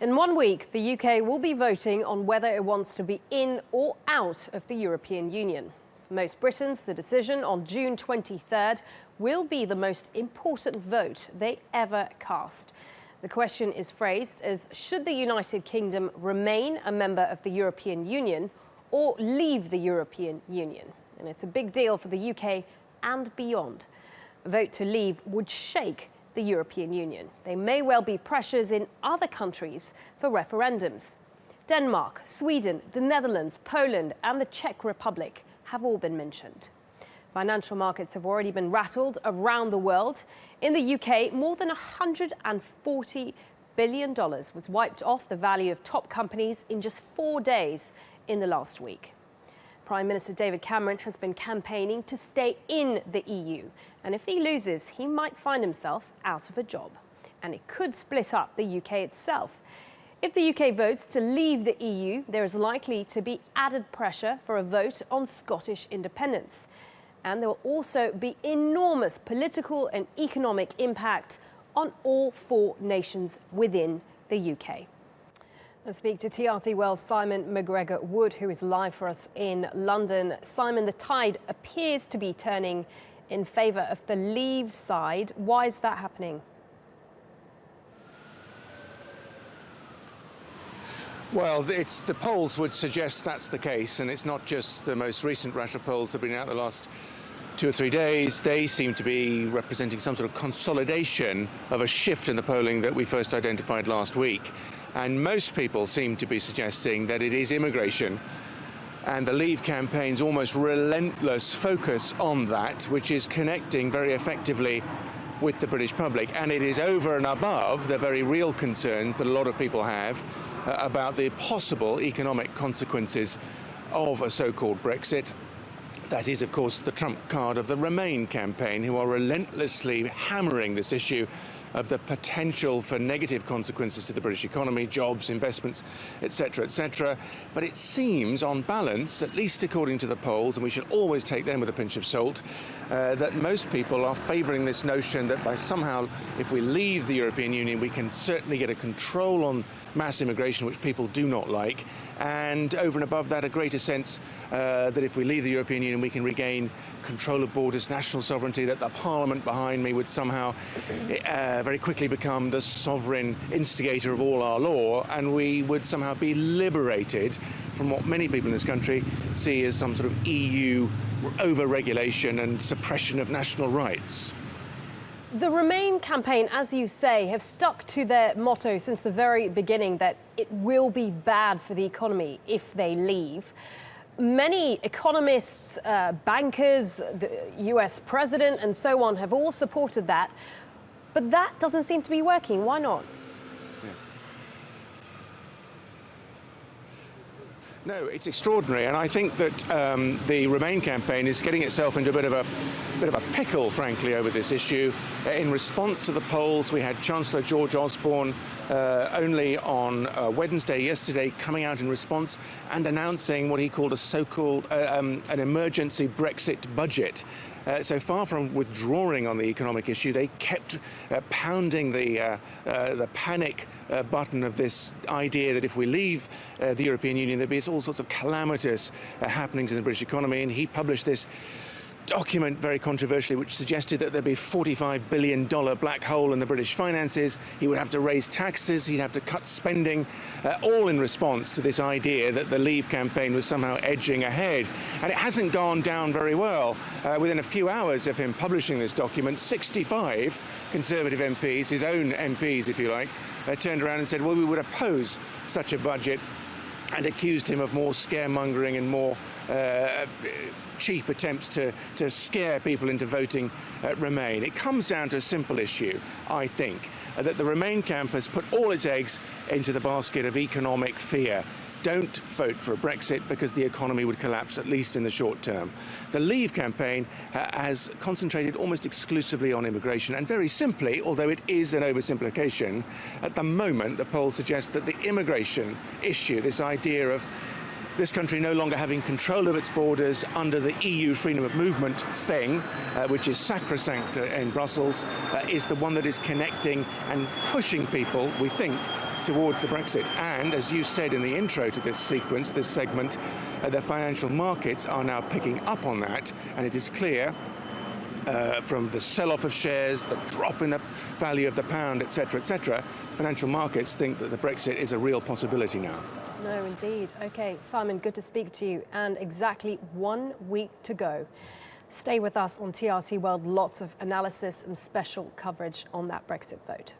In 1 week, the UK will be voting on whether it wants to be in or out of the European Union. For most Britons, the decision on June 23rd will be the most important vote they ever cast. The question is phrased as, should the United Kingdom remain a member of the European Union or leave the European Union? And it's a big deal for the UK and beyond. A vote to leave would shake the European Union. There may well be pressures in other countries for referendums. Denmark, Sweden, the Netherlands, Poland and the Czech Republic have all been mentioned. Financial markets have already been rattled around the world. In the UK, more than $140 billion was wiped off the value of top companies in just 4 days in the last week. Prime Minister David Cameron has been campaigning to stay in the EU. And if he loses, he might find himself out of a job. And it could split up the UK itself. If the UK votes to leave the EU, there is likely to be added pressure for a vote on Scottish independence. And there will also be enormous political and economic impact on all 4 nations within the UK. Let's speak to TRT World's Simon McGregor-Wood, who is live for us in London. Simon, the tide appears to be turning in favour of the Leave side. Why is that happening? Well, the polls would suggest that's the case, and it's not just the most recent rash of polls that have been out the last 2 or 3 days. They seem to be representing some sort of consolidation of a shift in the polling that we first identified last week. And most people seem to be suggesting that it is immigration and the Leave campaign's almost relentless focus on that, which is connecting very effectively with the British public. And it is over and above the very real concerns that a lot of people have about the possible economic consequences of a so-called Brexit. That is, of course, the trump card of the Remain campaign, who are relentlessly hammering this issue of the potential for negative consequences to the British economy, jobs, investments, etc., etc. But it seems, on balance, at least according to the polls, and we should always take them with a pinch of salt, that most people are favouring this notion that by somehow, if we leave the European Union, we can certainly get a control on mass immigration, which people do not like, and over and above that, a greater sense that if we leave the European Union, we can regain control of borders, national sovereignty, that the Parliament behind me would somehow very quickly become the sovereign instigator of all our law, and we would somehow be liberated from what many people in this country see as some sort of EU over-regulation and suppression of national rights. The Remain campaign, as you say, have stuck to their motto since the very beginning that it will be bad for the economy if they leave. Many economists, bankers, the US president and so on have all supported that. But that doesn't seem to be working. Why not? No, it's extraordinary, and I think that the Remain campaign is getting itself into a bit of a pickle, frankly, over this issue. In response to the polls, we had Chancellor George Osborne only on Wednesday, yesterday, coming out in response and announcing what he called a so-called an emergency Brexit budget. So far from withdrawing on the economic issue, they kept pounding the panic button of this idea that if we leave the European Union, there'd be all sorts of calamitous happenings in the British economy. And he published this document, very controversially, which suggested that there'd be a $45 billion black hole in the British finances. He would have to raise taxes, he'd have to cut spending, all in response to this idea that the Leave campaign was somehow edging ahead. And it hasn't gone down very well. Within a few hours of him publishing this document, 65 Conservative MPs, his own MPs, if you like, turned around and said, well, we would oppose such a budget, and accused him of more scaremongering and more cheap attempts to scare people into voting Remain. It comes down to a simple issue, I think, that the Remain camp has put all its eggs into the basket of economic fear. Don't vote for a Brexit because the economy would collapse, at least in the short term. The Leave campaign has concentrated almost exclusively on immigration, and very simply, although it is an oversimplification, at the moment the polls suggest that the immigration issue, this idea of this country no longer having control of its borders under the EU freedom of movement thing, which is sacrosanct in Brussels, is the one that is connecting and pushing people, we think, towards the Brexit. And as you said in the intro to this sequence, this segment, the financial markets are now picking up on that, and it is clear from the sell-off of shares, the drop in the value of the pound, etc., financial markets think that the Brexit is a real possibility now. No, indeed. OK, Simon, good to speak to you. And exactly 1 week to go. Stay with us on TRT World. Lots of analysis and special coverage on that Brexit vote.